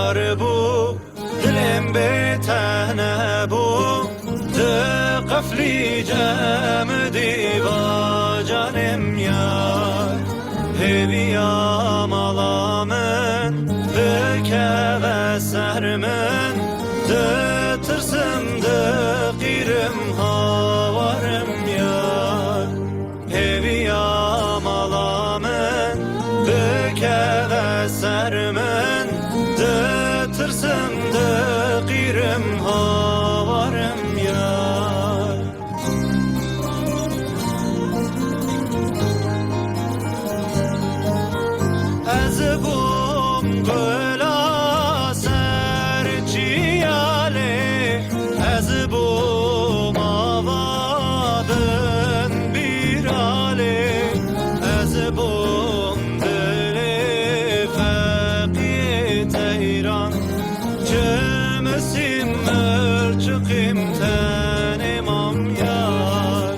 yar bu dilim betene bu قفلی جم دیوا جانم یار هویا مالامن بکه و سرمن ده ترسم ده قیرم هاورم یار هویا مالامن بکه و سرمن ده ترسم ده قیرم هاورم یار از بوم گلا سرچیاله از بوم آوادن بیراله از بوم دل فقی تهران چمسیم مرچقیم تنمام یار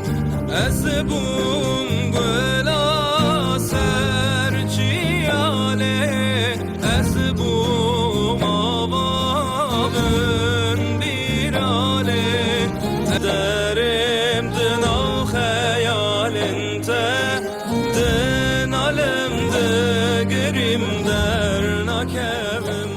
از بوم گلا سرچیاله از بوم آوابن بیراله درم دنا خیالنته دنالم دگریم در نکبمده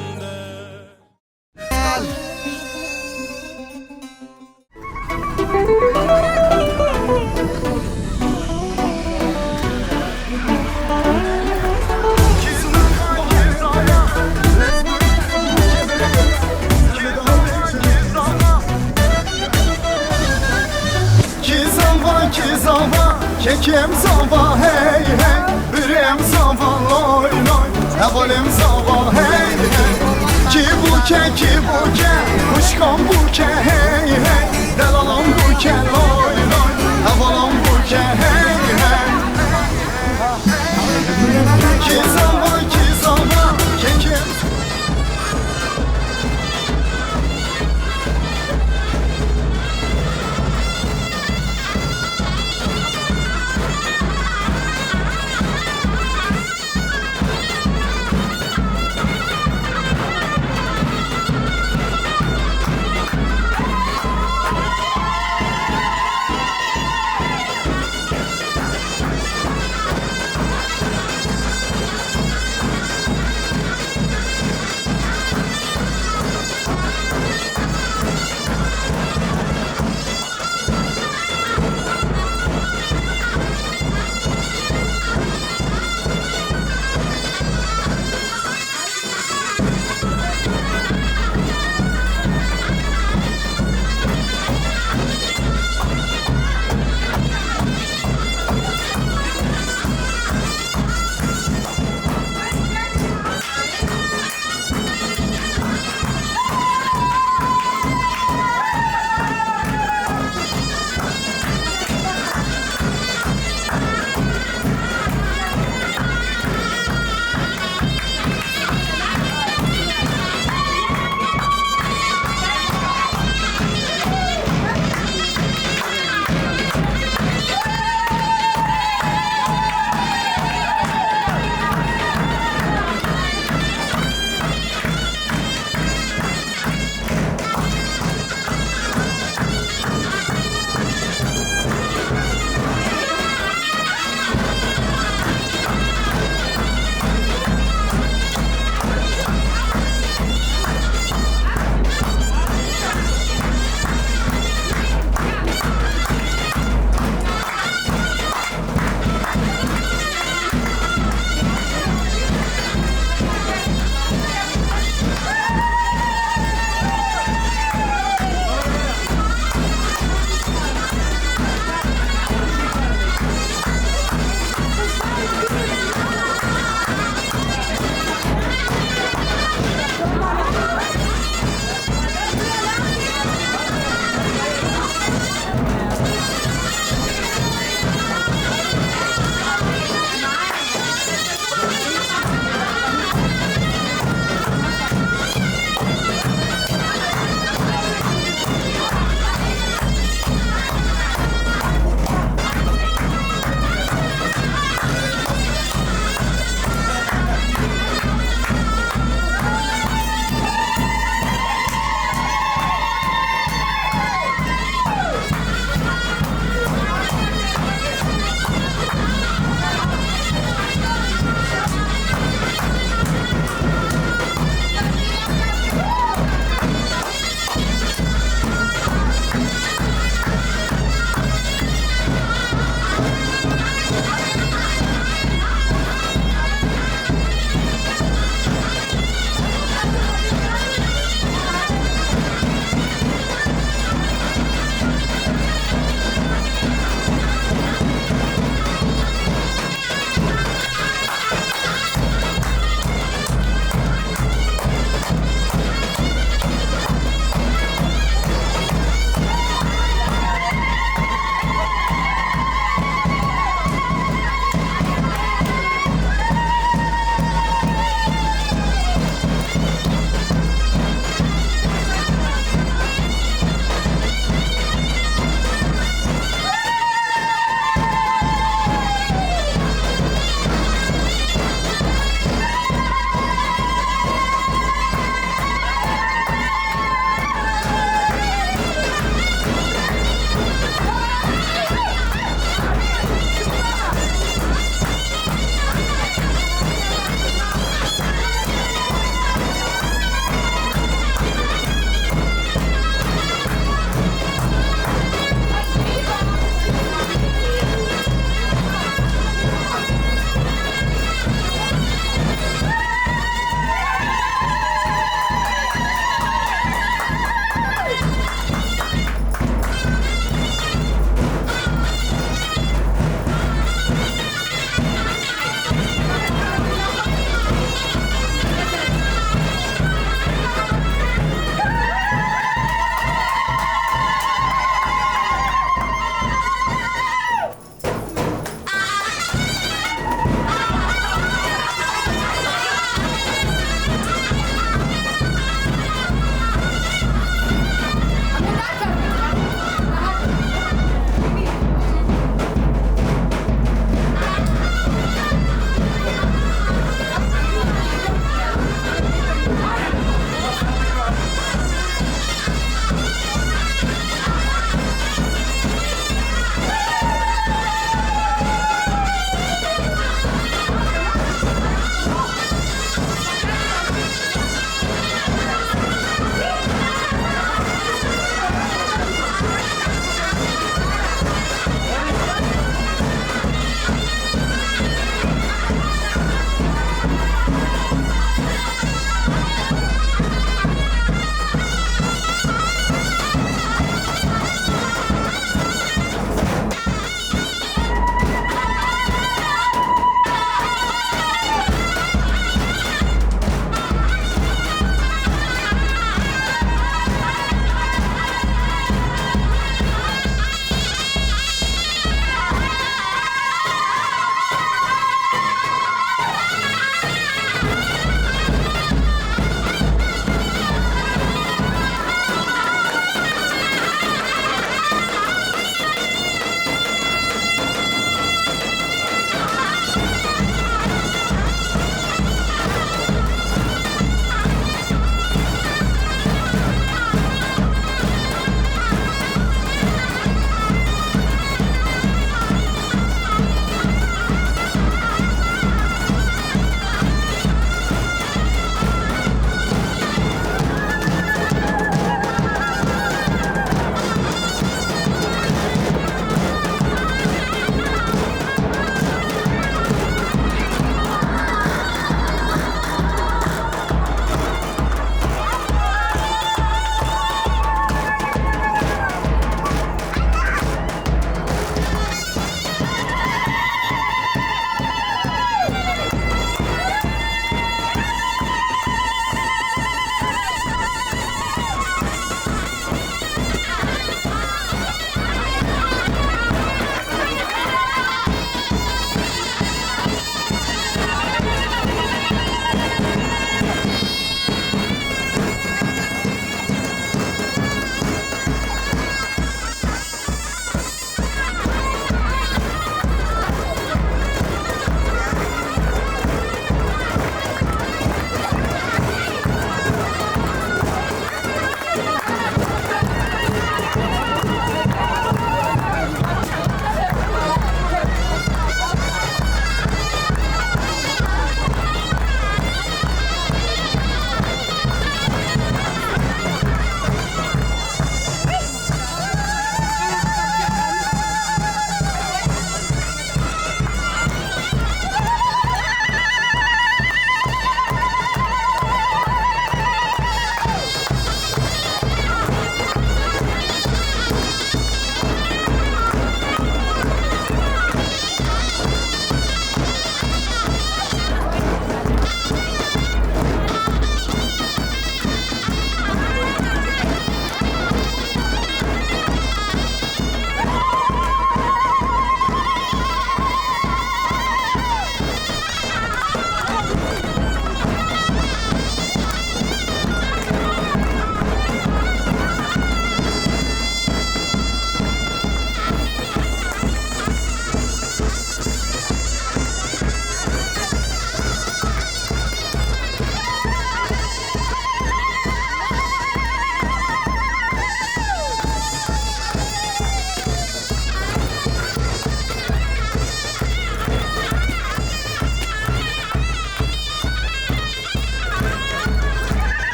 Kekim zava hey hey, ürem zava loy loy, evolim zava hey hey. Ki buke, kuşkan buke hey hey, delalam buke loy loy, evolam buke hey hey. Ki zava, kekim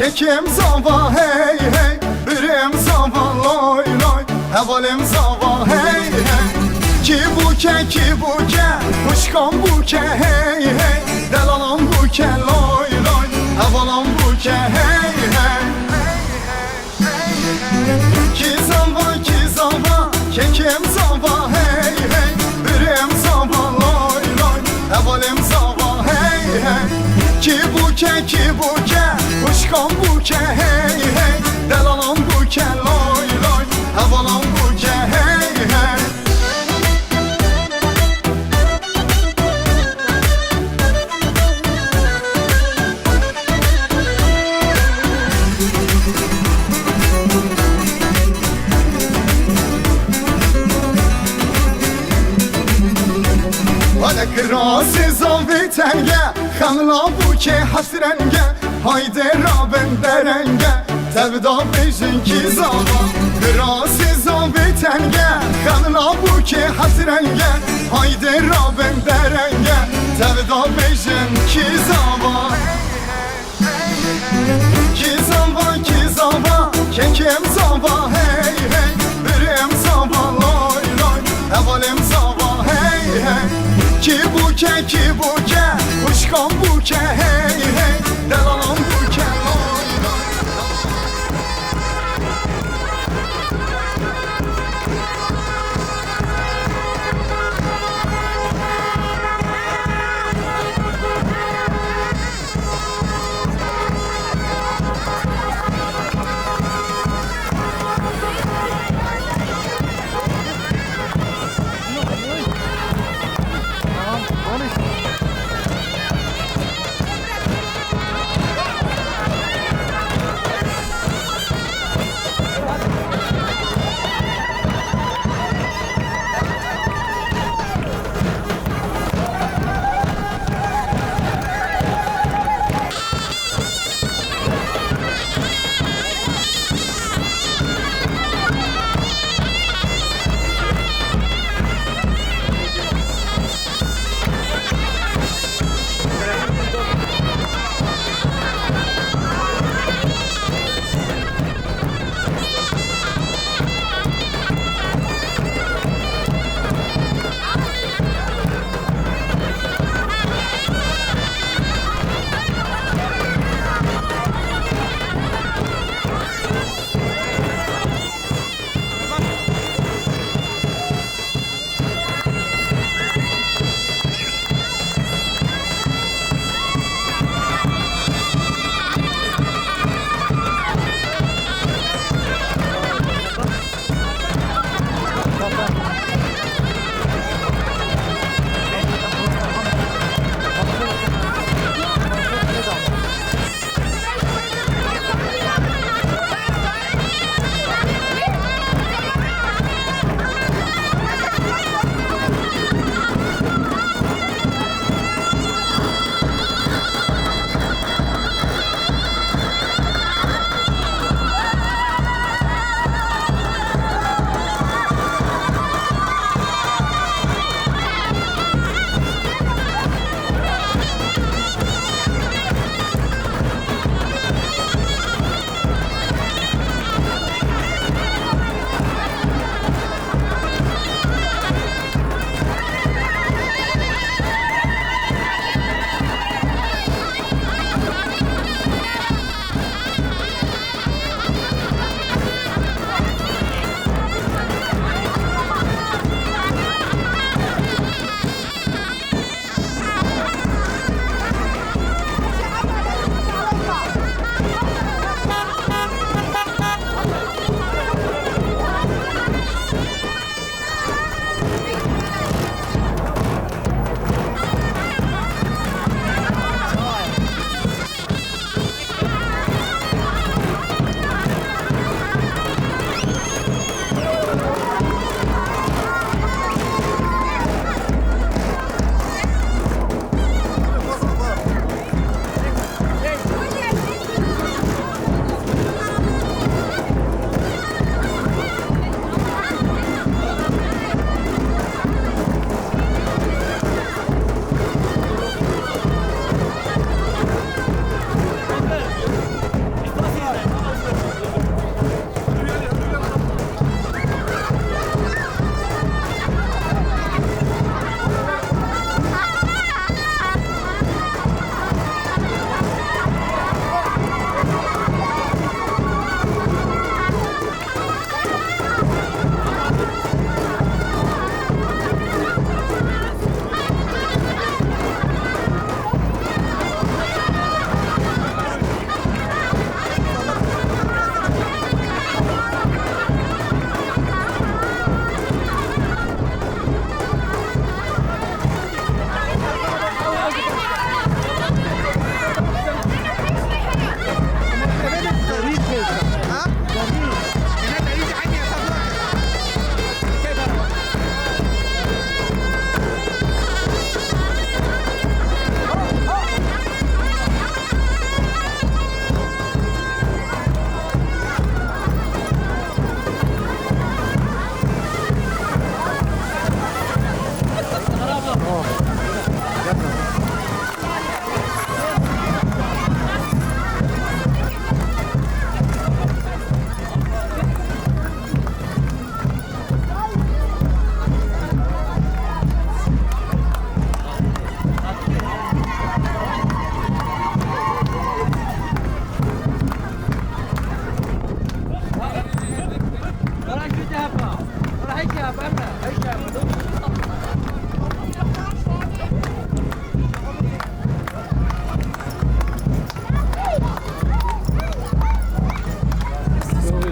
kekim zava hey hey, birim zava loy loy, hevalim zava hey hey. Ki buke, kuşkan buke hey hey, delalan buke loy loy, hevalan buke hey hey. Ki zava, kekim zava hey hey, birim zava loy loy, hevalim zava hey hey. Ki buke, kuşkan buke hey hey, delalan buke loy loy, hevalan buke hey hey. Krasi zavi tenge, xanla buke hasrenge, hayde rabem derenge, tevda bejin ki zava. Krasi zavi tenge, xanla buke hasrenge, hayde rabem derenge, tevda bejin ki zava. Ki zava, kekim zava hey hey, birim zava loy loy, hevalim zava hey hey. Ki buke, kuşkan buke hey hey, delalan buke loy loy.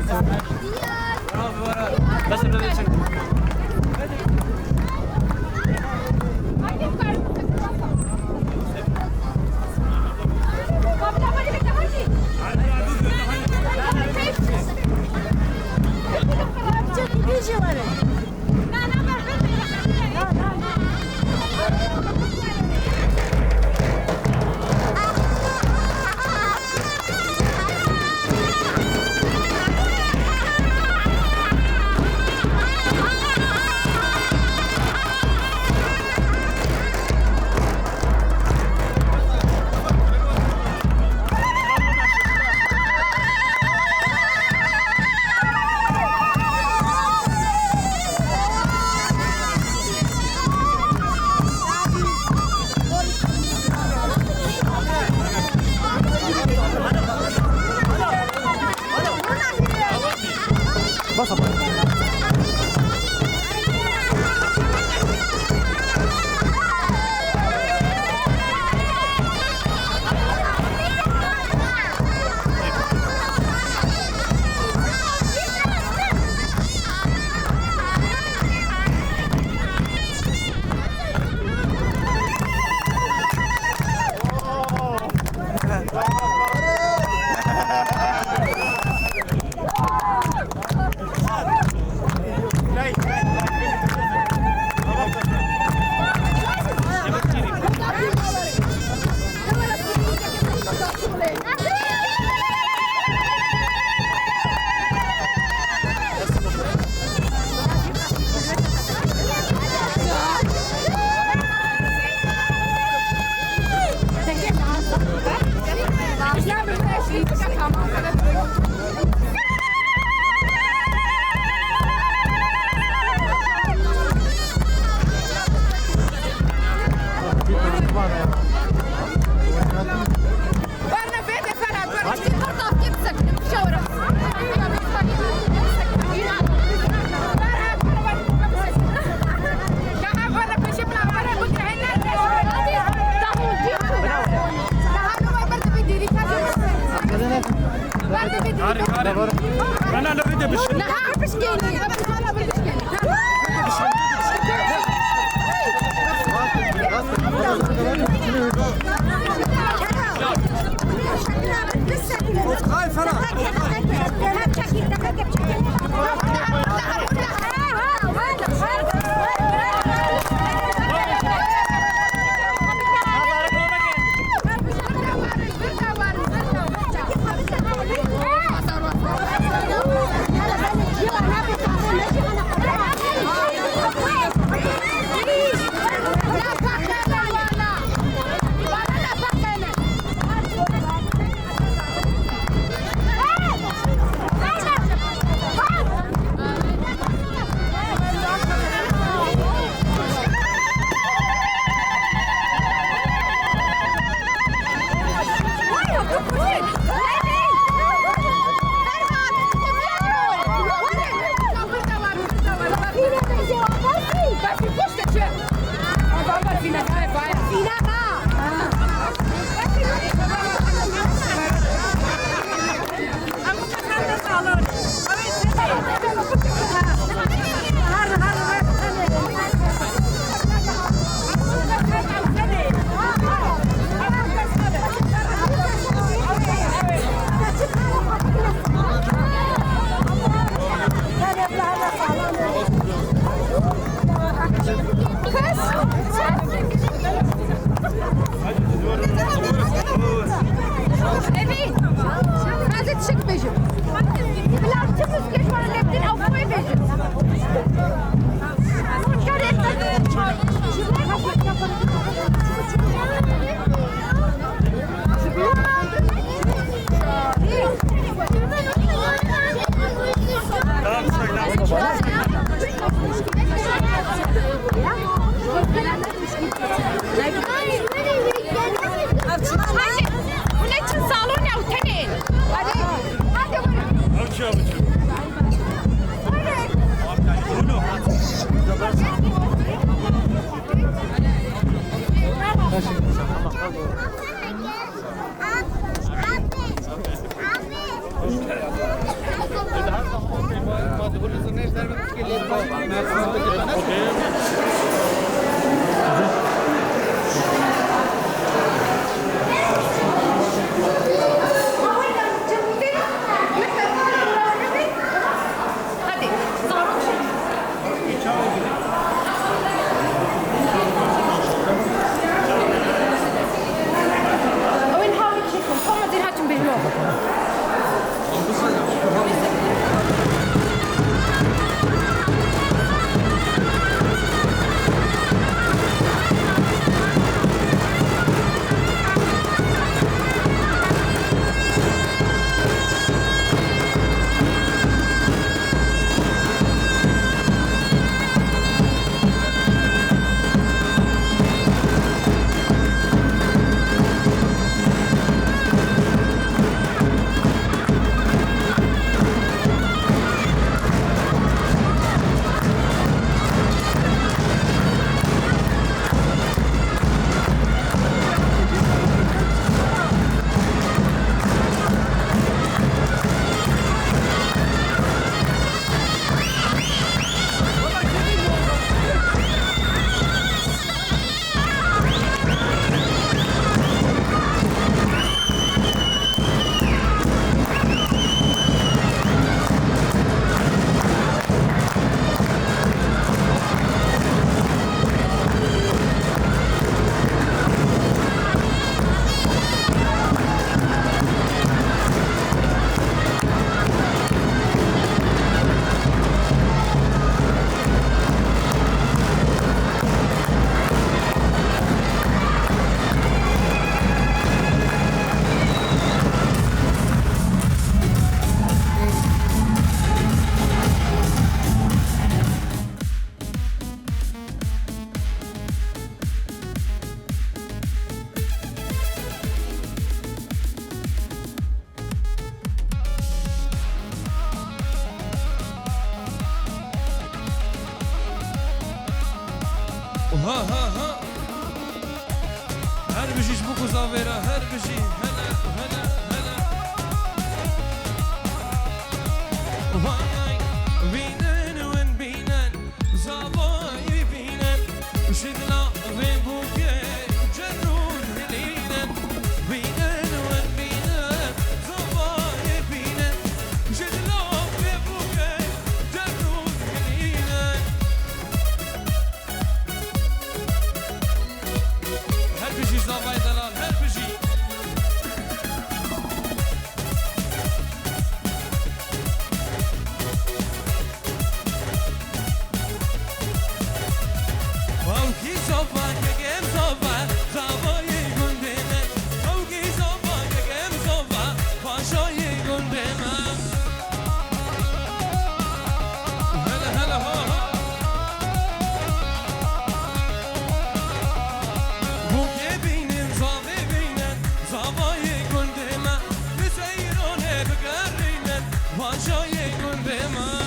بس بدنا نشوف بس أبغى. أنا نريد بالشيء. هاي فرح. وين هاوي تشيكم هم دي هاتم بهلوه ها ها ها هر بجيش بوكو زافيرا هر بجي هلا هلا هلا واي بينن وين بينن زافاي بينن وشدنا وين بوكي جنون هلينن بينن وين بينن زافاي بينن وشدنا وين بوكي جنون هلينن هر بجي زافاي دلال هر بجي اوکی زافا گم زافا زافای گنده من اوکی زافا گم زافا پاشای گنده من هلا هلا ها ها بوکه بینن زافه بینن زافای گنده من بسیرانه بگرینن پاشای گنده من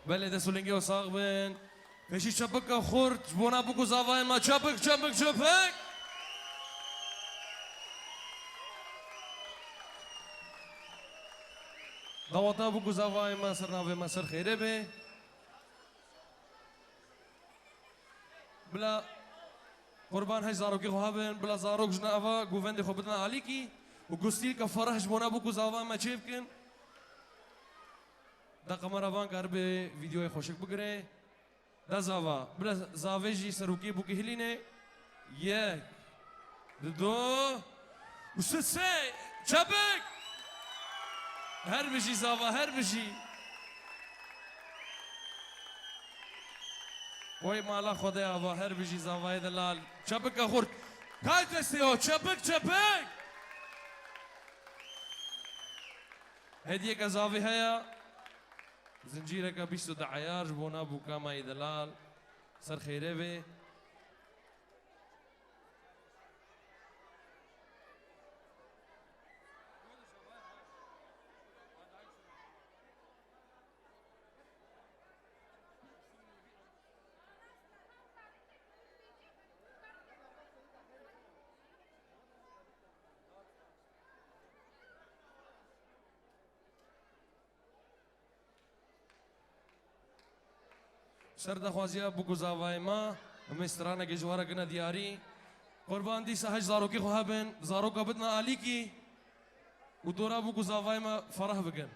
بله ده سولنگی و ساق بین پیشی چپک خورد بونا بگو زاوای ما چپک چپک چپک دواتا بگو زاوای ما سر ناوی ما سر خیره به بلا قربان هاي زاروكي خوابن بلا زاروك جنا أفا قوفندي خوبتنا عليكي وقستيل كفرح جبونا بوكو زاوا ما چيبكن دا قمر أفان كار به فيديو خوشك بگره دا زاوا بلا زاوي جي سروكي بوكي هلينه يك دو وسسي چابك هر بشي زاوا هر بشي وای مالا خدا آوا هر بجی زاوای دلال چپک خورد کای دستی او چپک چپک هدیه که زاوی هیا زنجیره که بیستو دعیار جبونا بو کامای دلال سر خیره بی سر دخوازیا بو گزاوای ما مسترانه گجواره گنا دیاری قربان دی سهج زاروکی خو هبن زاروکا بدنا علی کی و دورا بو گزاوای ما فرح بگن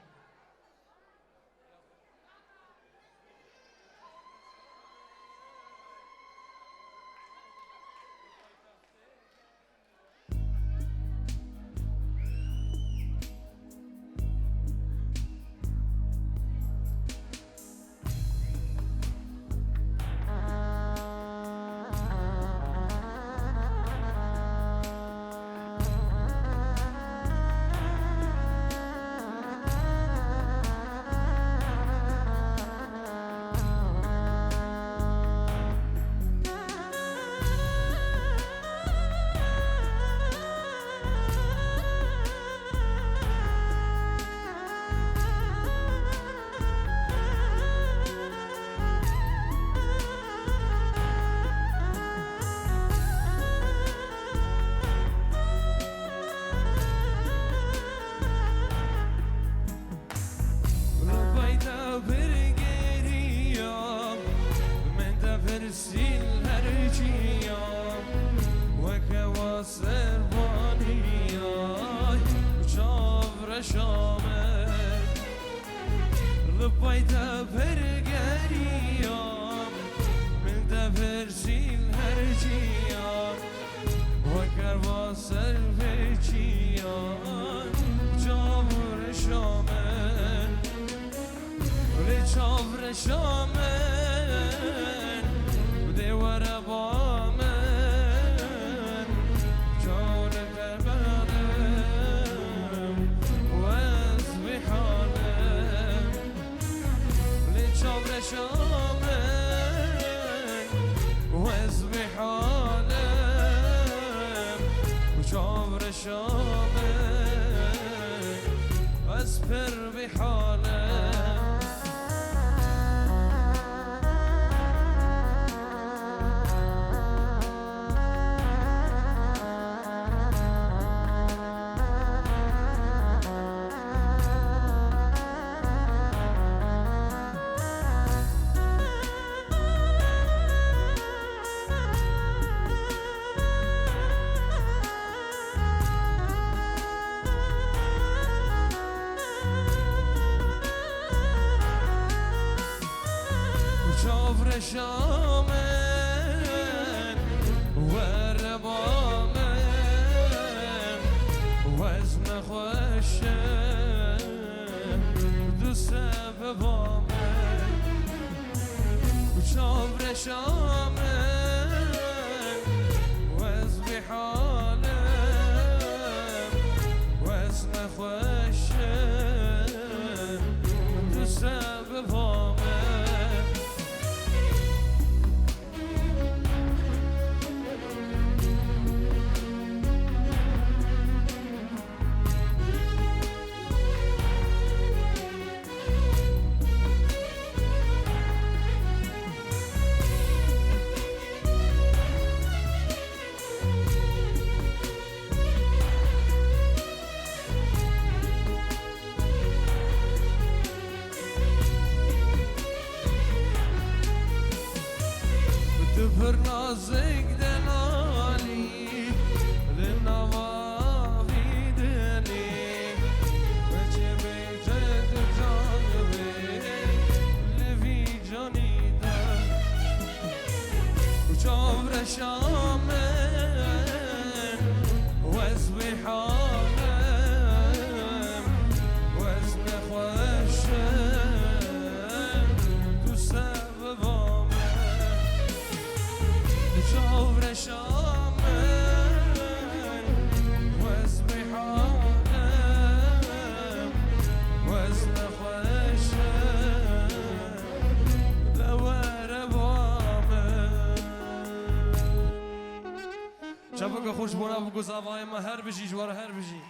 خوش بونا بگو زاوای ما هر بجی جوار هر بجی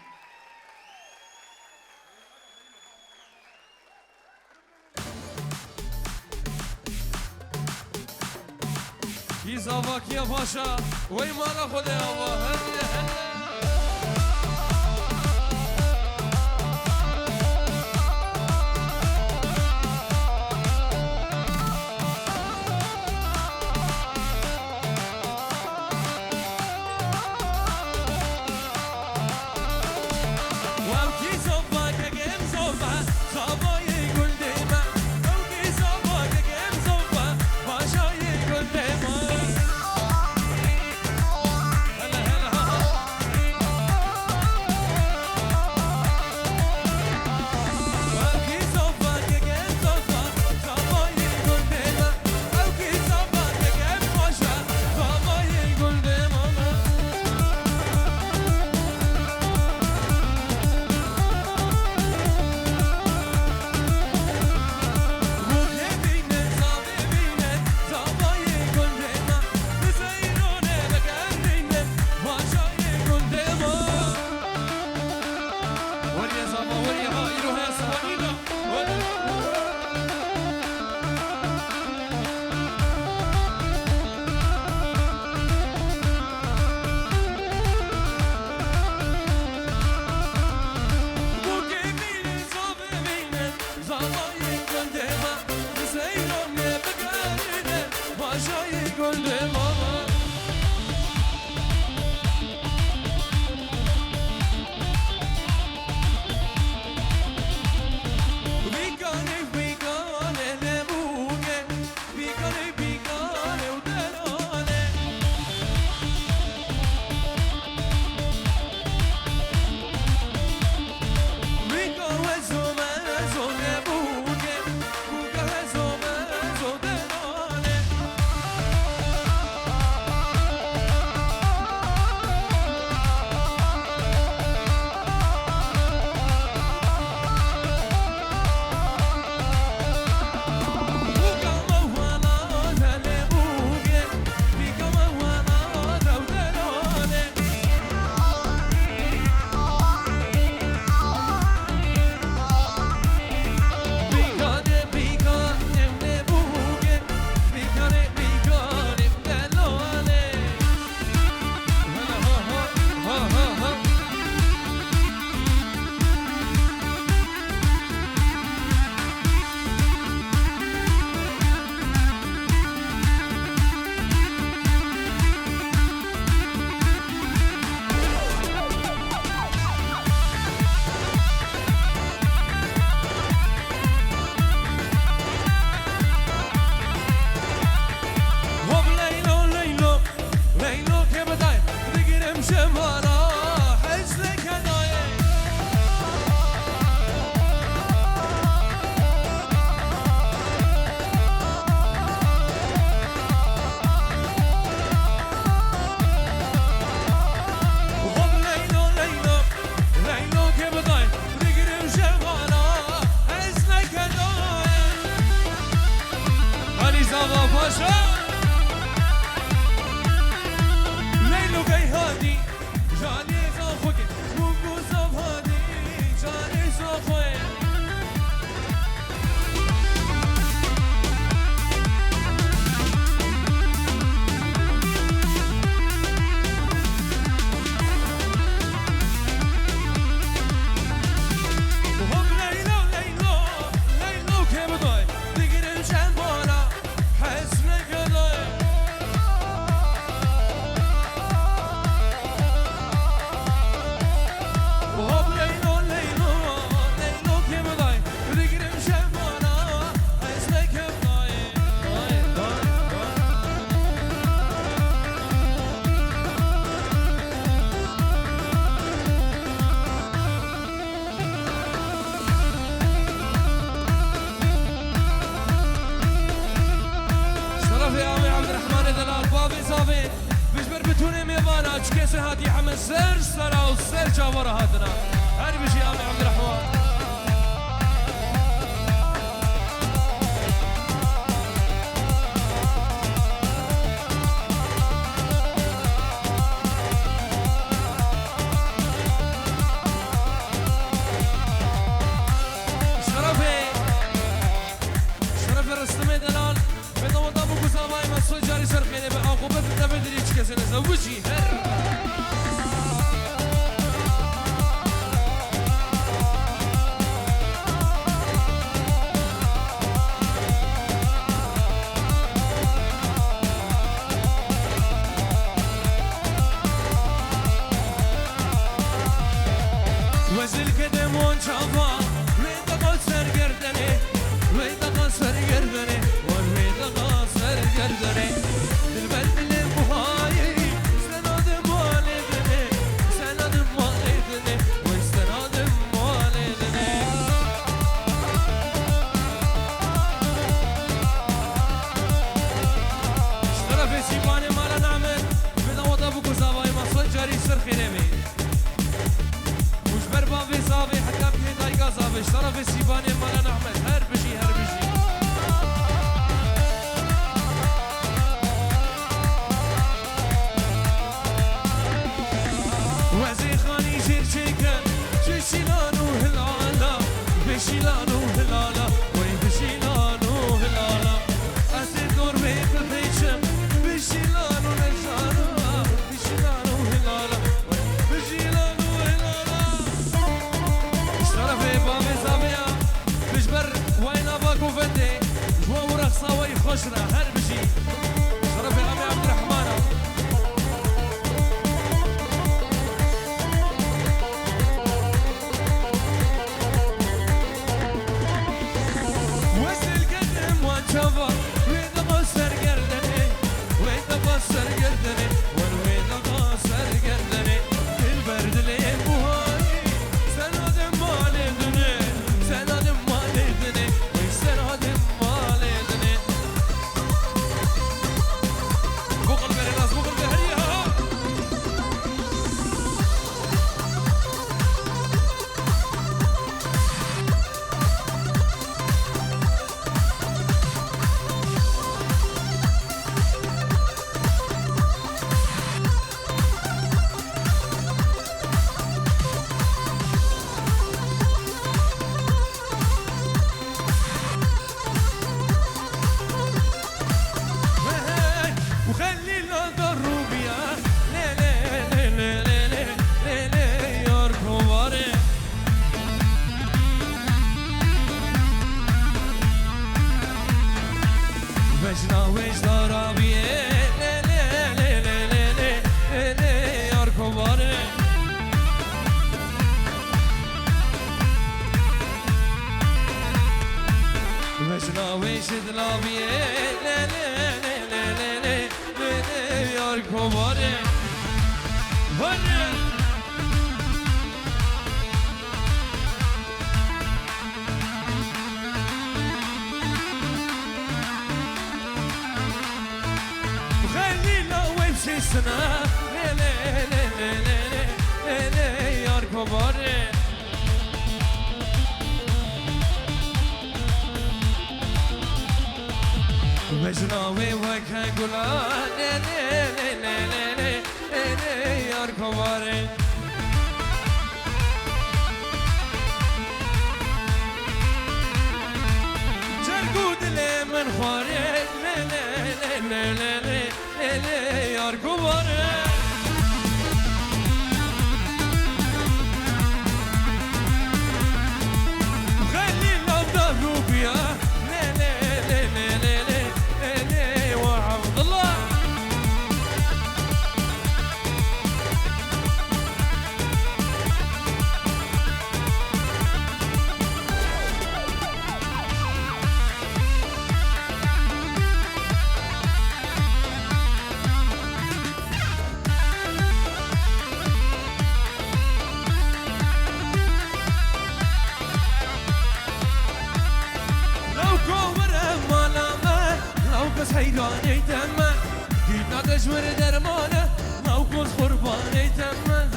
کی زاوا کیا باشا وی مالا خود آوا هر سر سرا وسر جاورا هاتنا هر بشي يا عبد الرحمن زوجي وزل كدم وانشافا ويدا قصر قردني ويدا قصر قردني ويدا قصر قردني البلد اللي بهاي سنادم والدني سنادم والدني ويستنادم والدني اشترى في سيباني مالا نعمل بدا وضع بكو زاواي مصر جاري سرخي نمي بابي صافي حتى بني دايقا صافي اشترى في السيباني مالا نعمل هر بشي هر بشي وزي خاني جير شيكن شيلانو هلالا بشيلانو هلالا وي بشيلانو هلالا أسير دور بيك البيشم بشيلانو نجارو بشيلانو هلالا وي بشيلانو هلالا شرفي بابي زابيا بجبر وين اباكو فدي جوا ورخصة وي خشرة هر بشي شرفي امي عبد الرحمن وزل قدم وانشافا ويدا قصر قردني ويدا قصر قردني ويدا قصر قردني البرد اللي بوهاي سنادم والدني سنادم والدني ويسنادم والدني بقل بالناس بقل بهريها وخلي الضرب يا ليلي ليلي ليلي يركباري وجنا وج ضربي ليلي ليلي ليلي ليلي يركباري وجنا وج ضربي ليلي Kovare, vare. Khalila wemshi sana, le le le le le le le yar kovare. Vajna we vakha gula, le le le le le le yar kovare. Jargud le man khare, le le le le le le yar kovare. Khalila darubia, le le le le le. وعبد الله بس حيراني تمام دينا تجمر درمانه موقف قرباني تمام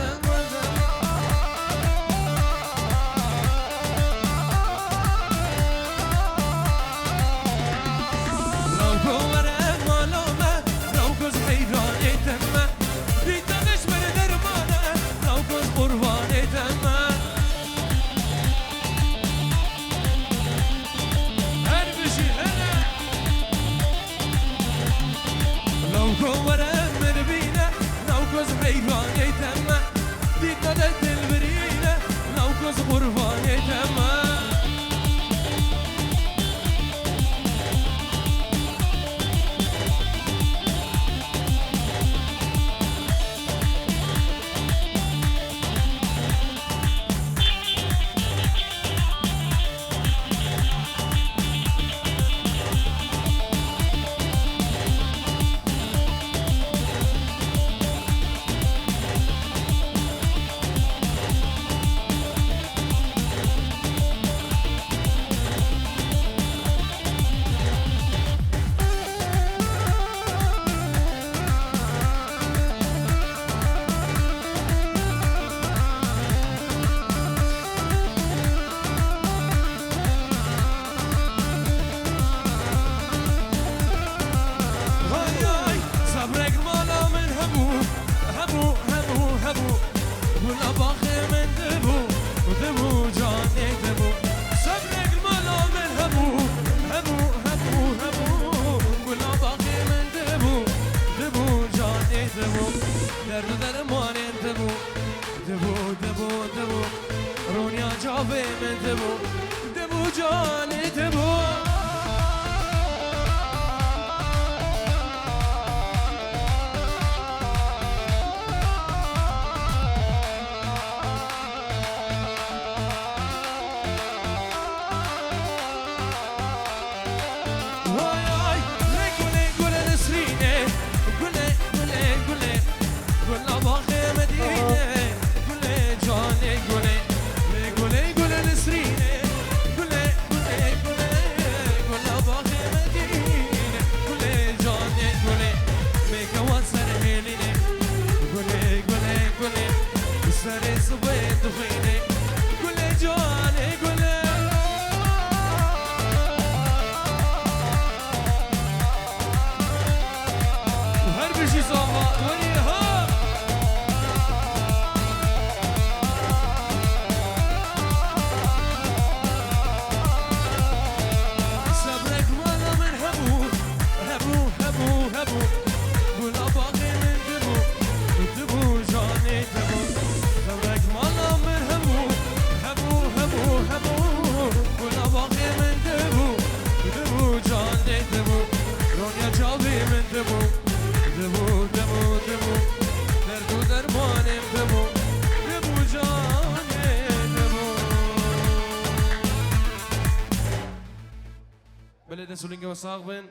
ريراني تما ديت ندت البرينة لو كوز قرباني تما بلد سولينجا وصاغبن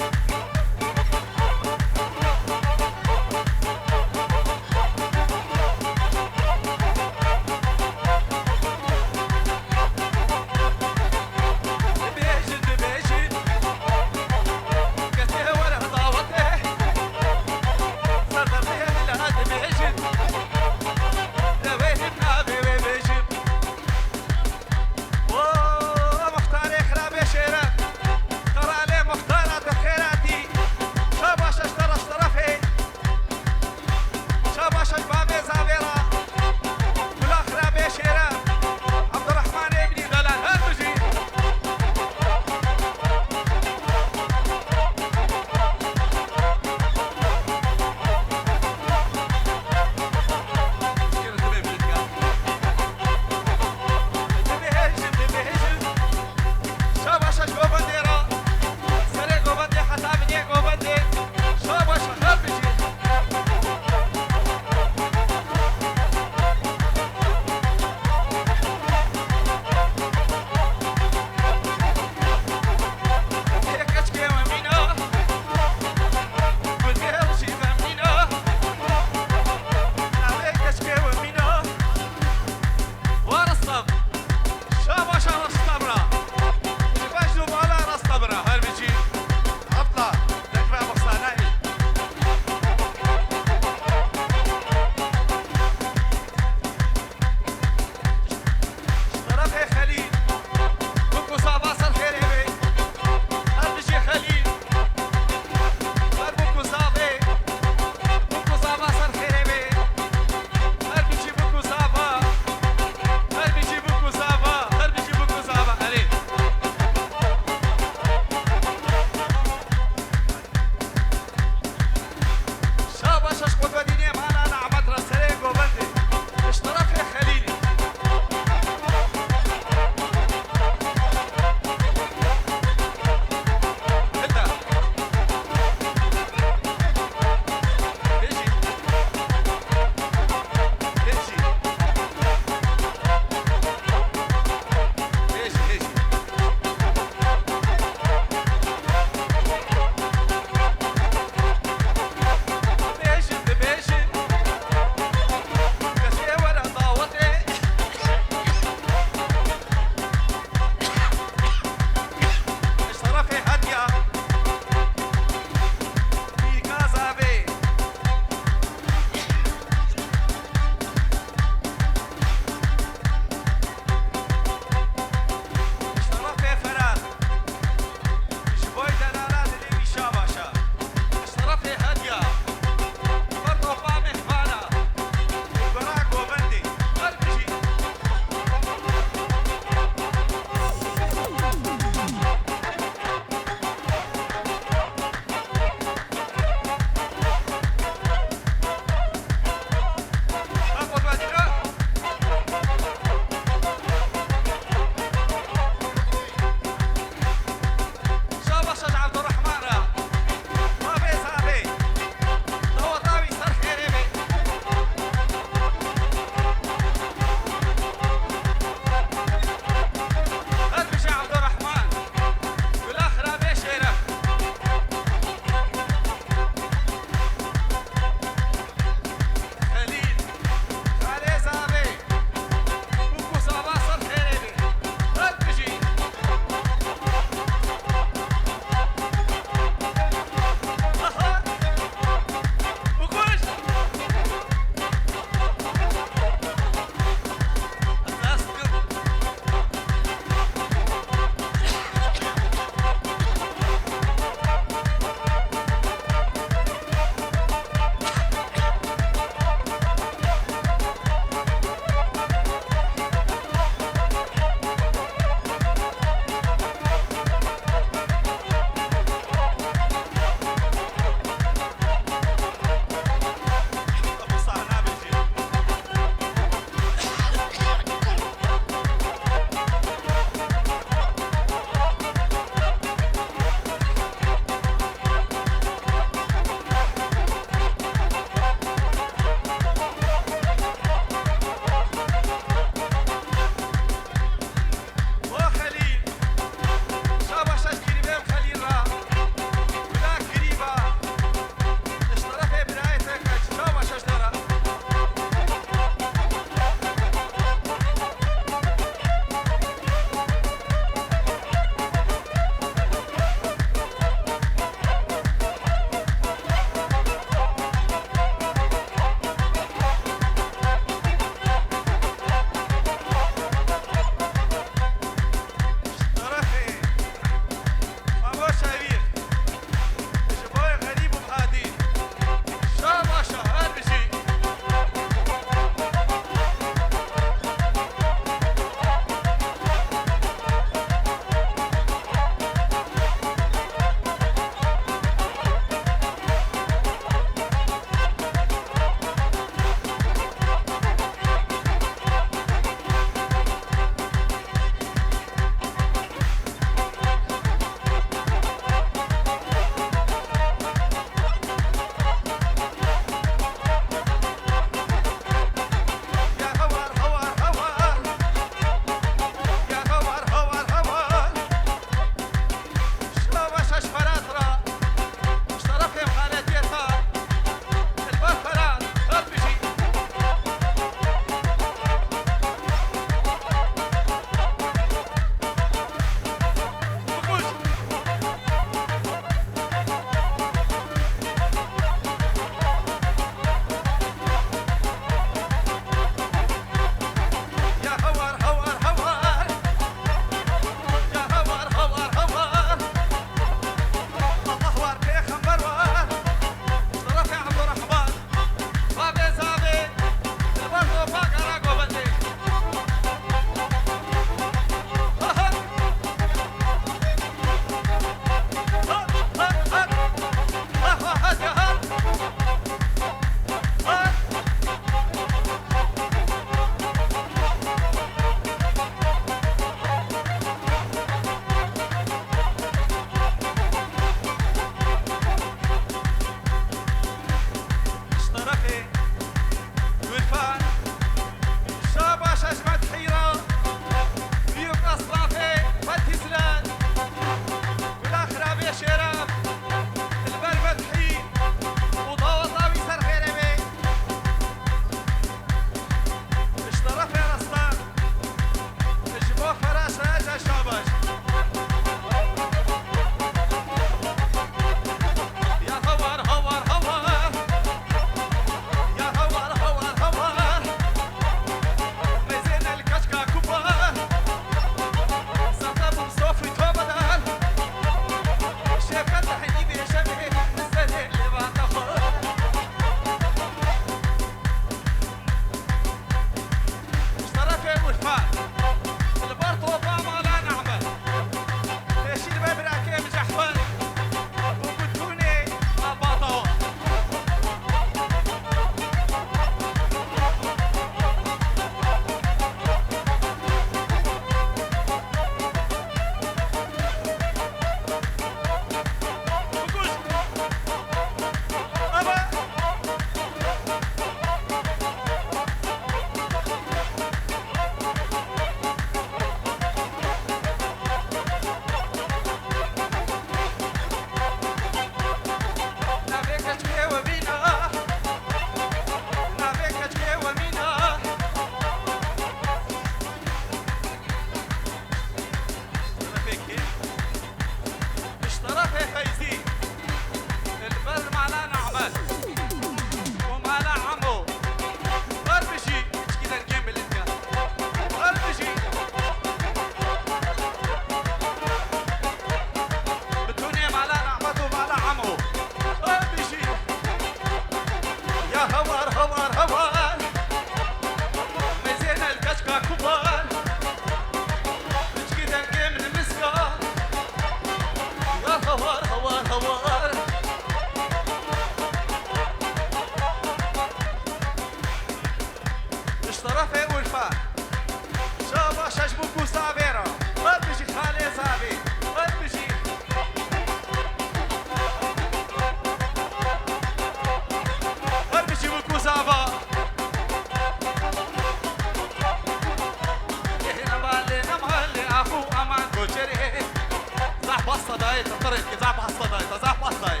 دای تطرق كذاب حصة دای تزاح بصاي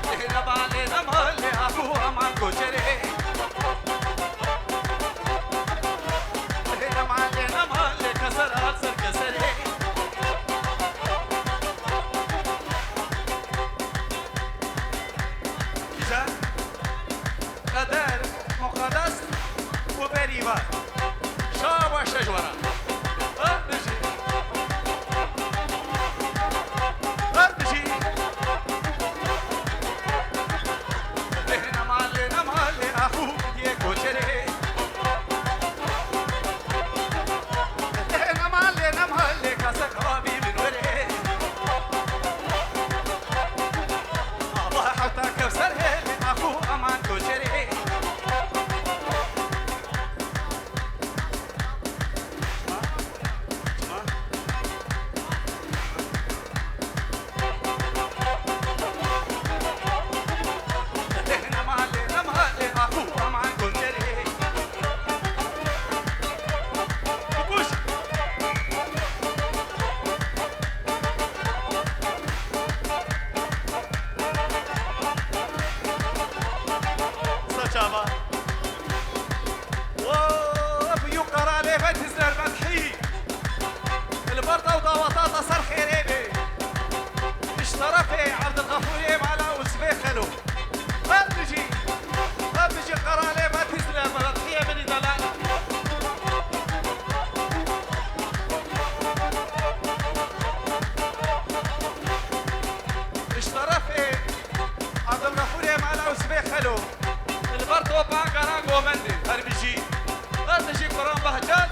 هنا بالنا مال أبو أمان كوشري هنا بالنا مال كسر أكسر كسري كذا قدر مقدس وبريبار شابا شجورة نجي نجي لهنا مالي أخو يا كوشري لهنا مالي كاسك رابي من وري الله حتى كسر هيلي أخو أمان كوشري البردة وطاوطاطة صار خيريبي اشترفي عبد الغفور على وسبي خلو بتجي قرالي ما تسلم غطية من دلال اشترفي عبد الغفور على وسبي خلو البردة وبانقران قومندي هربجي قران بهجات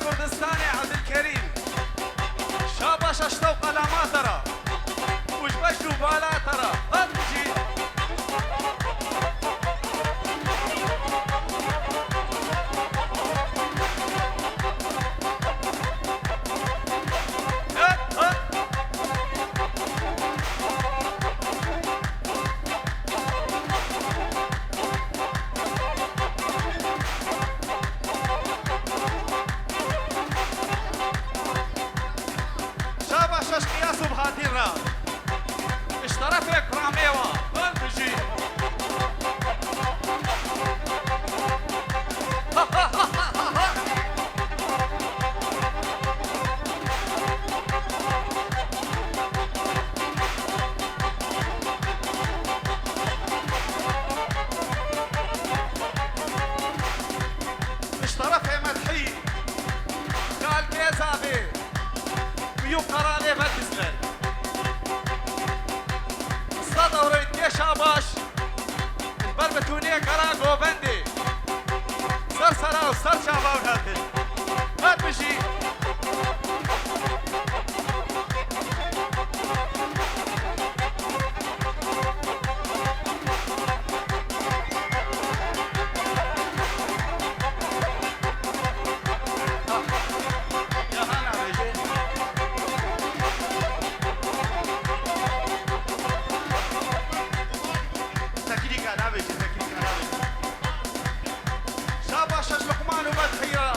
كردستاني عبد الكريم شاباش اشتوق على ما ترى وش بشو بالا ترى هتجي شاش قياسو بهاديرا اشترفك راميوا بنجي اشترف مدحي قال كيزابي ويقرا لي بتزلل صدى وريت يا شاباش بربتونية قرا قوبندي صار سرا وصار شابا وهاتل هات بشي شاباش لقمان ومدحية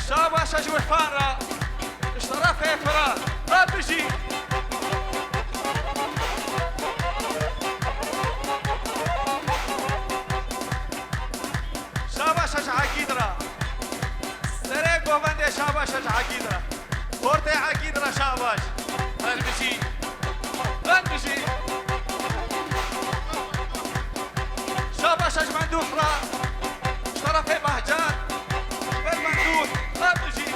شاباش اجوي فارة اشترى في فرار راب بيجي شاباش اجع كيدرا سريك وفندي شاباش اجع كيدرا بورتي عكيدرا شاباش راب بيجي راب بيجي شاباش اجمع دوحرا اشترى في بهجان بالمندود راب بيجي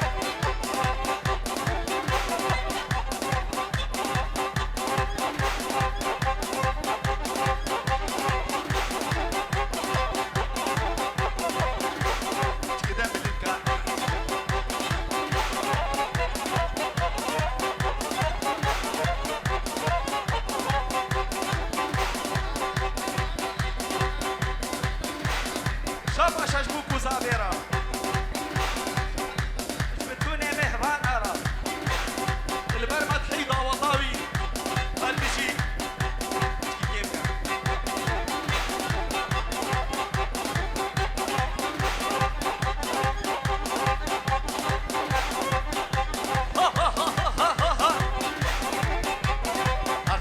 شاباش اجبوك وزابيرا جبتوني مهران ارى البرمة حيضة وطاوي البشي كيفك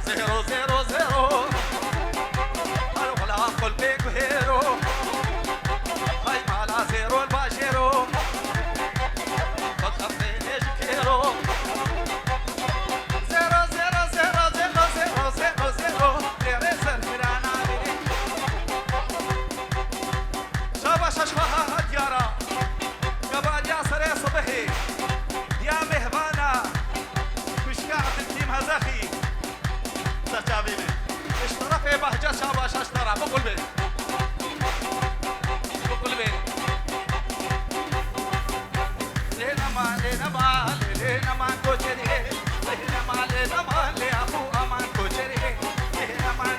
زيرو زيرو زيرو ولا اقول بيك هيرو هاي مالا زيرو الباشيرو تخطينيش كيرو زيرو زيرو زيرو زيرو زيرو زيرو زيرو ليري سرفرانا لي شاباش اشبهها هديارة قبل يا سري صبحي يا مهبانا مش قاعد التيم هزاخي زجابيني اشترى في بهجة شاباش اشترى بقول بي بقول بي لينا ما كوشري لينا ما لأخو أمان كوشري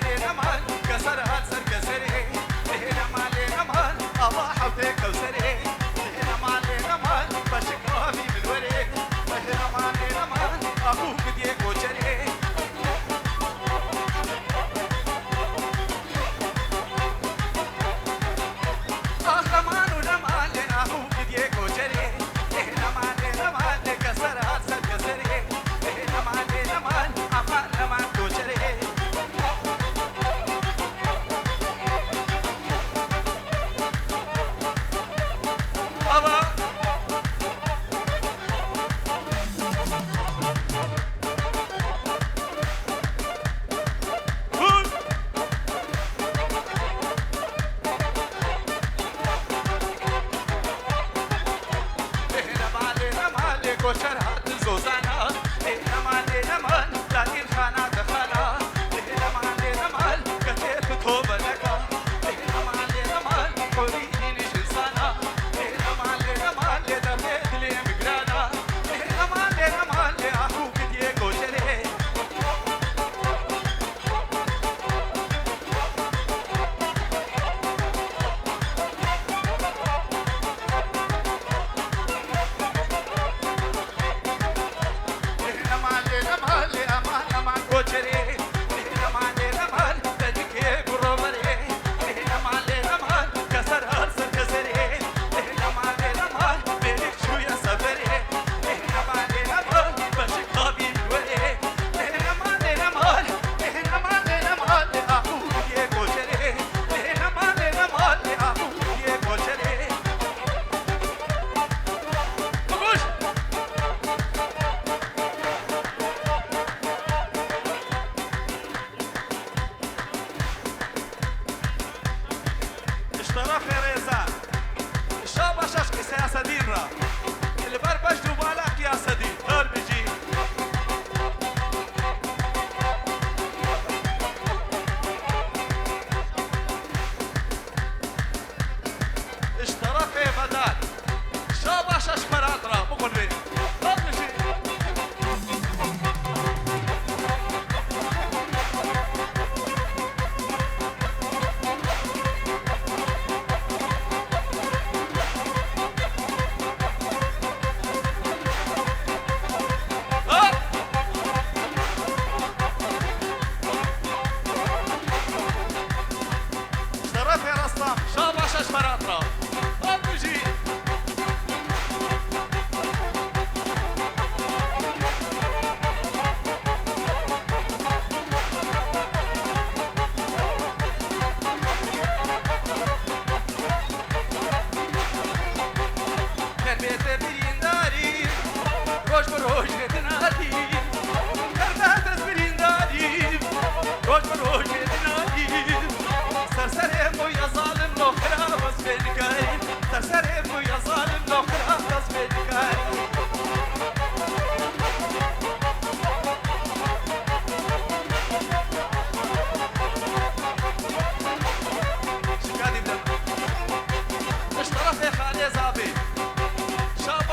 لينا ما كسر هاتسر كسري لينا ما أبا حوتي كوسري لينا ما بشكوها في بالوري لينا ما أخو بدي كوشري كسر هاتسر كسري بێت برینداری ڕۆژ بە ڕۆژ بێتناتی کەرناتە برینداری ڕۆژ بە ڕۆژ بێتناتی سەرسەرێ بۆی ئەزاڵم لۆ خرا بەس بێنکاری سەرسەرێ بۆی ئەزاڵم لۆ خرا بەس بێنکاری شکانی بدەم اش طرفێ خالێ زابێ شاب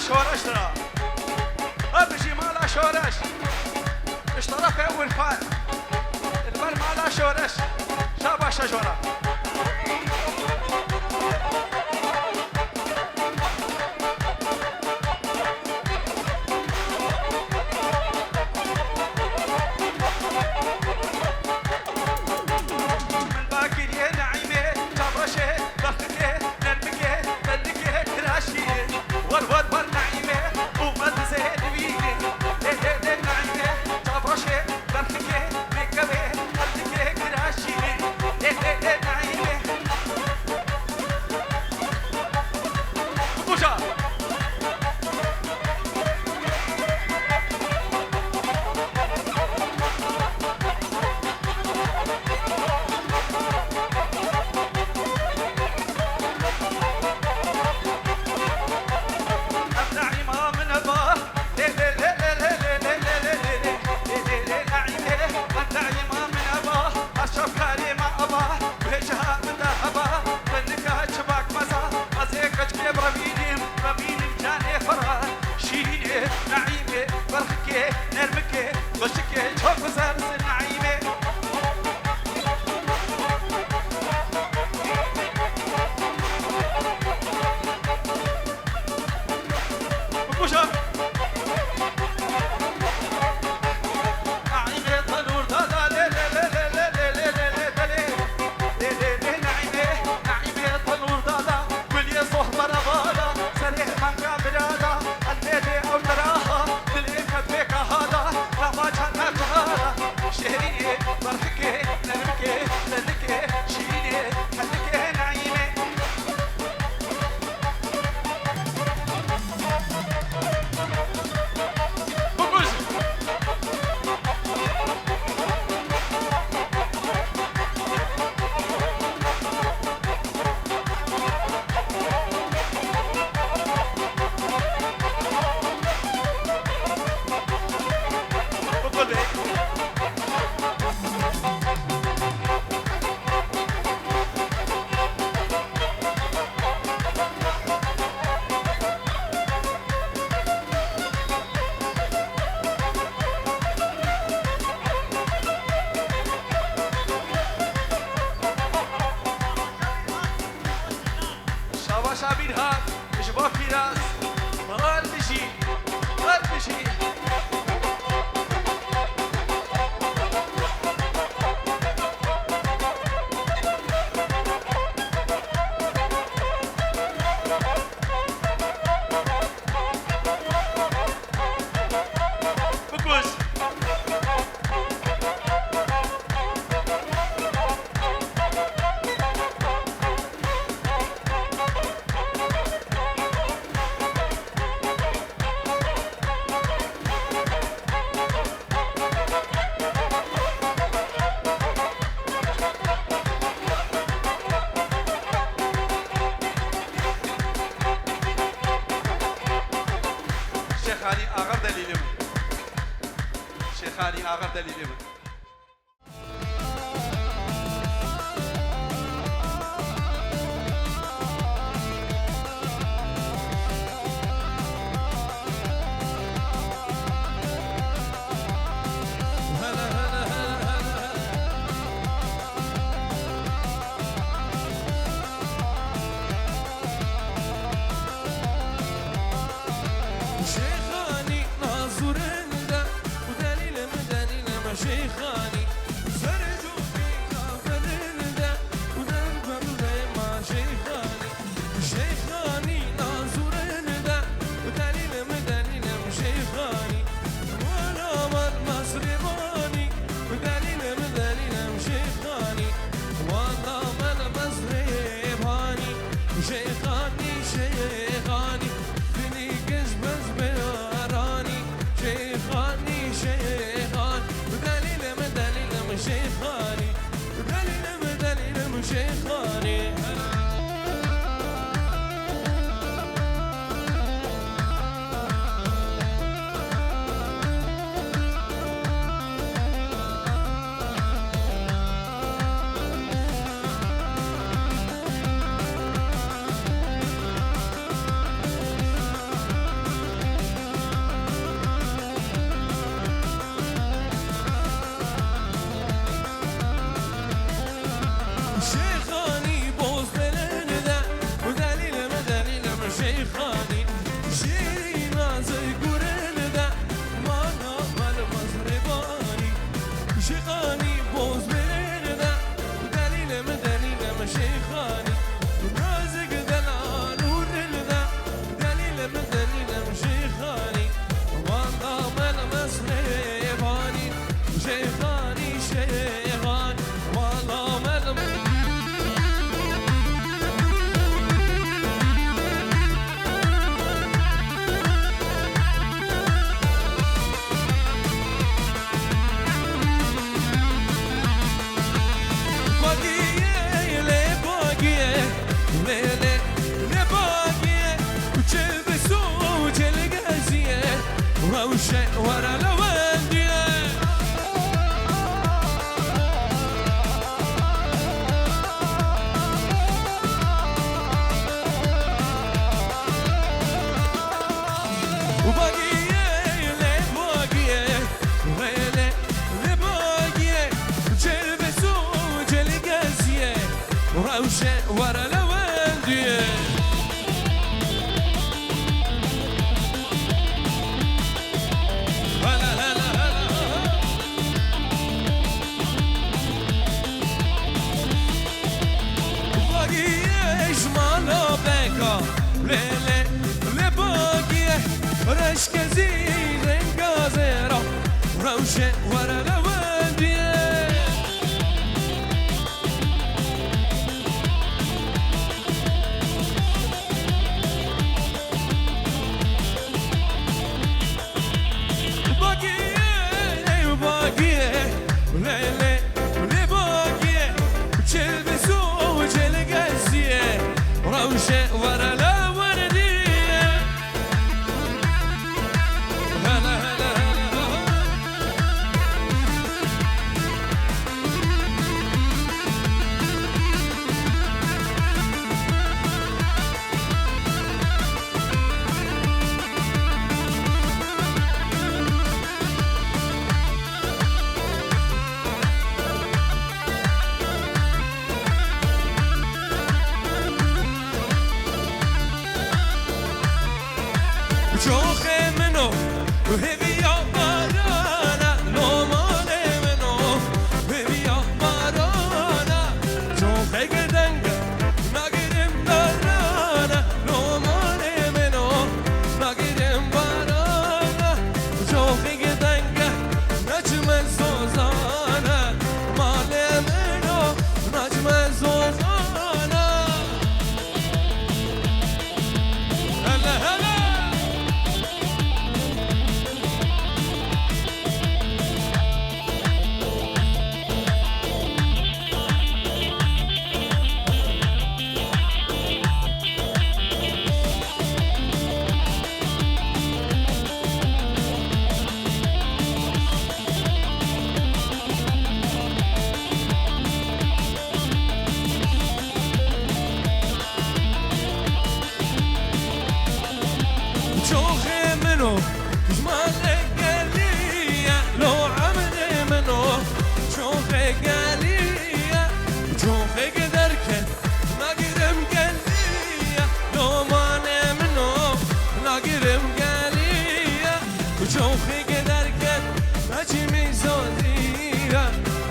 شورش ترى ابجي مالا شورش اشترك اول فال المال مالا شورش شابا شجره من باكر يا نعيمه جبرشه ضحكه نرمكه تلكه كراشي ور ور ور نعيمه ومد زين بيني نعيمه جبرشه ضحكه نكبه تلكه كراشي نعيمه بوشا النعيمة من أباه النعيمة من أباه أشرف كريمة أباه وجهها من ذهباه فنكها شباك مزا مزيكا جيب ربيني جاني فرا شيني نعيمة برخكي نرمكي وشكي شوف زرس النعيمة بوشا نعيمة تنور دادا نعيمة تنور دادا كل صحبة ربادا سريع من قابلادا الليلة أو تراها بالإيكاد بيك هذا لما جانا جهارا شهرية برحكي نرمكي لنكي شيني حلكي نعيمة بوش بقول لك شابا شابين هاد شباب في راس غال بشي بكوش شيخاني آغر دليلم شيخاني آغر دليلم هلا هلا هلا هلا شيخاني ناظرنده ودليل مدليل ما شيخاني سرجو في غافلنده ودليل بمده ما شيخاني شيخاني ناظرنده ودليل مدليل ما شيخاني وانا من مصرباني ودليل مدليل ما شيخاني وانا من مصرباني شيخاني شيخاني بني قزبز بياراني شيخاني شيخان ودليل مدليل من شيخاني ودليل مدليل من شيخاني روشه ورا لوندیه هلا هلا هلا باقیه اجمالا بکا لیله لباقیه رشک زیرین گازرا روشه ورا لوندیه ليلي لباقية تلبسوا وجه القاسية روشة ورا لا وردية هلا هلا هلا شوخي منو وهبي يا بارانا لو مالي منو وهبي يا بارانا شوخي قدنقا ناقرم بارانا لو مالي منو ناقرم بارانا شوخي قدنقا نجم الزوزانا مالي منو نجم الزوزانا هلا هلا شوخي منو جمالك قالية لو عمري منو شوخي قالية شوخي قدرك ناقرم قالية لو ماني منو ناقرم قالية شوخي قدرك نجمي زودية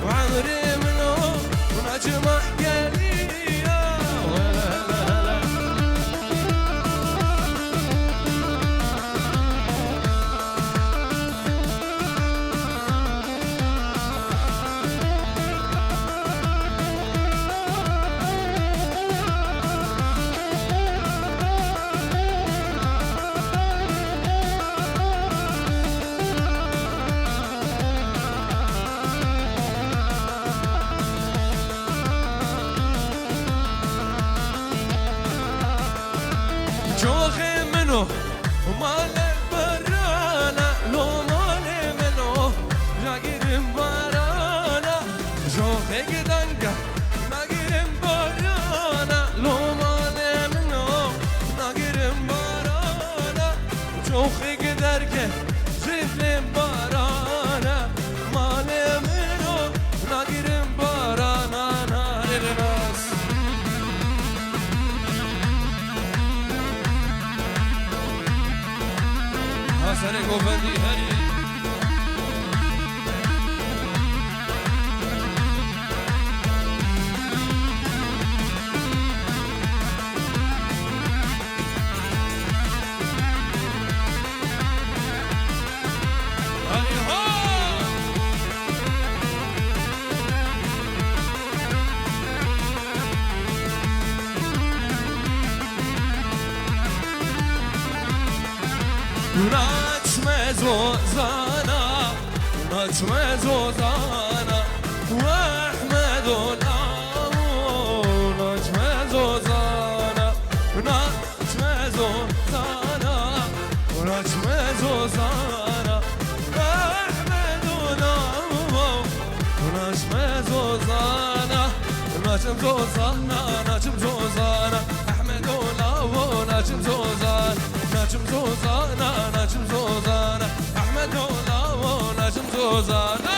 وعمري منو ونجمة قالية شوخي منو ومالك برانا لو مالي منو ناقرم بارانا شوخي قدنقا ناقرم بارانا لو مالي منو ناقرم بارانا شوخي قدرك زفلم بارانا مالي منو ناقرم بارانا نار الناس سر گوبندی هری نجم زوزانا نجم زوزانا واحمد الأمو نجم زوزانا نجم زوزانا ونجم زوزانا واحمد الأمو ونجم زوزانا نجم زوزانا نجم زوزانا أحمد الأمو نجم زوزانا نجم زوزانا نجم زوزانا أحمد الأمو نجم زوزانا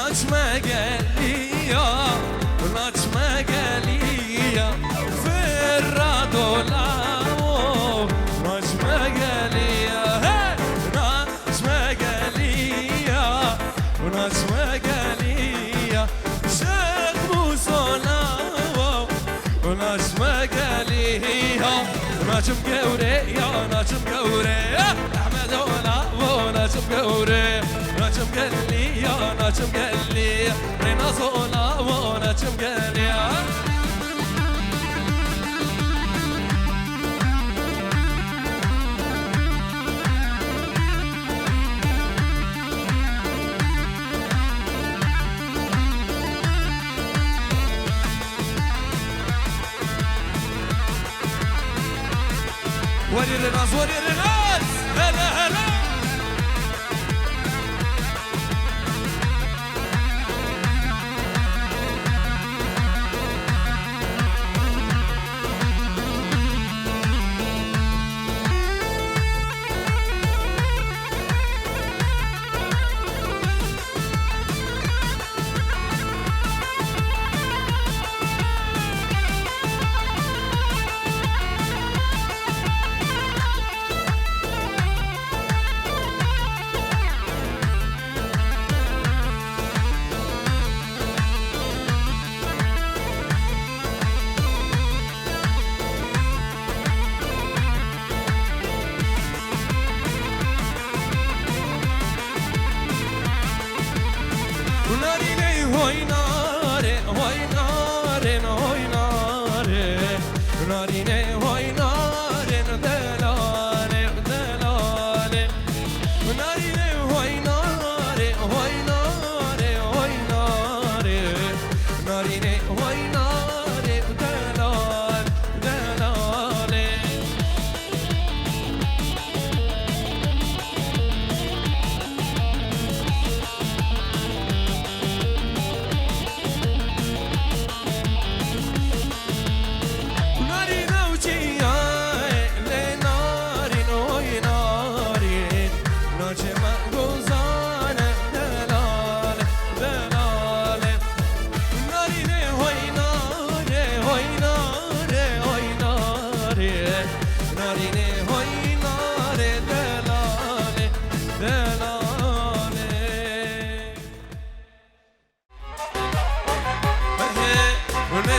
نجمة قلية نجمة قلية في الرادولا نجمة قلية نجمة قلية ونجمة قلية شيخ موسولا ونجمة قلية ونجم قوري يا نجم قوري أحمد ولا ونجم قوري نجم قلي يا نجم قلي رينا زولا ونجم قلي وري الناس وري الناس هلا هلا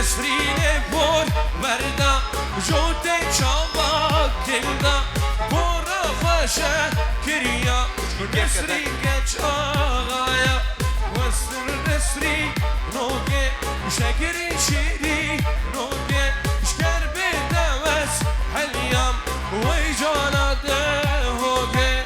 نسرین بور وردا جوت چابک دلدا بورا خوشه کریا نسرین گچ آغایا وستر نسری نوگه شکری شیری نوگه شکر بدوس حلیام وی جانا ده هوگه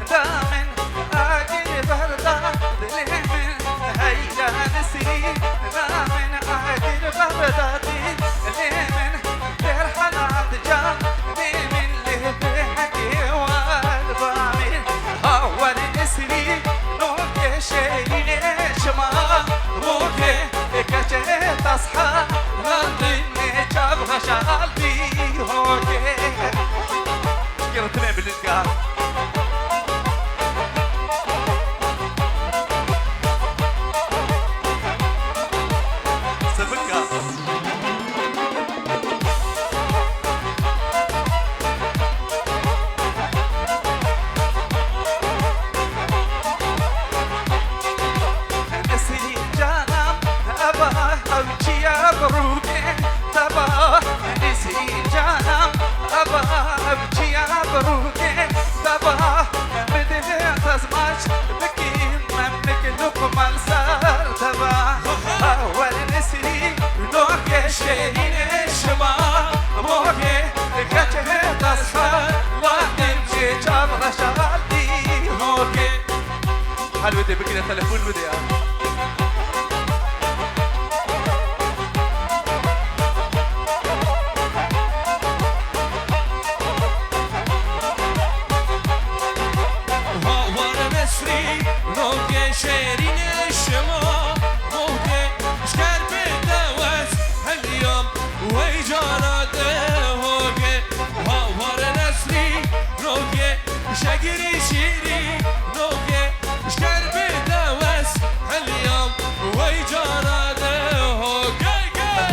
دامن آجي بردا دلي من محل بدي بكرة تليفون بدي شقري شيري نوكي شكر بدوس اليوم ويجانا دهو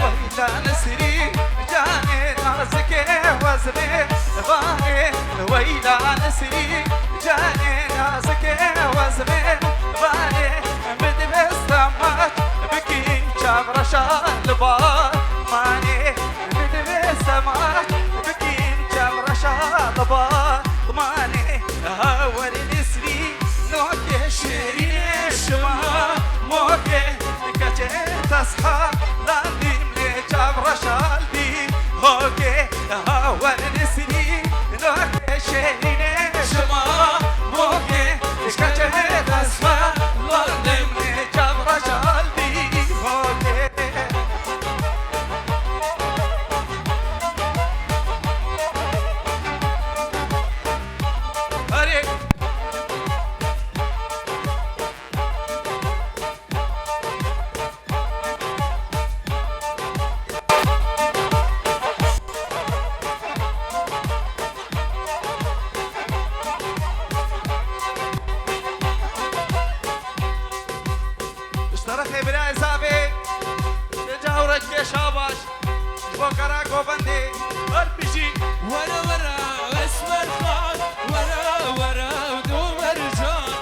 ويلا نسري جاني نارسك وزري باهي ويلا نسري جاني نارسك وزري باهي بدي بستمت بكي جابر شالبا ماني بدي بستمت بكي جابر شالبا ماني هاور نسري نوكي شيرين شما موكي كجي تصحى لاندي من جابر شالبي هوكي هاور نسري نوكي شيرين شما موكي كجي تصحى لاندي من جابر شالبي هوكي اشترخي بلا حسابي تجاورك يا شاباش بكرة قوبندي اربشي ورا ورا اسم الخال ورا ورا ودوم الرجال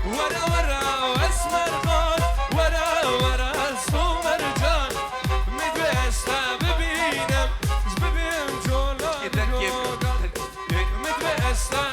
ورا ورا اسم الخال ورا ورا صوم الرجال متبستا ببينم مش ببين جولا متبستا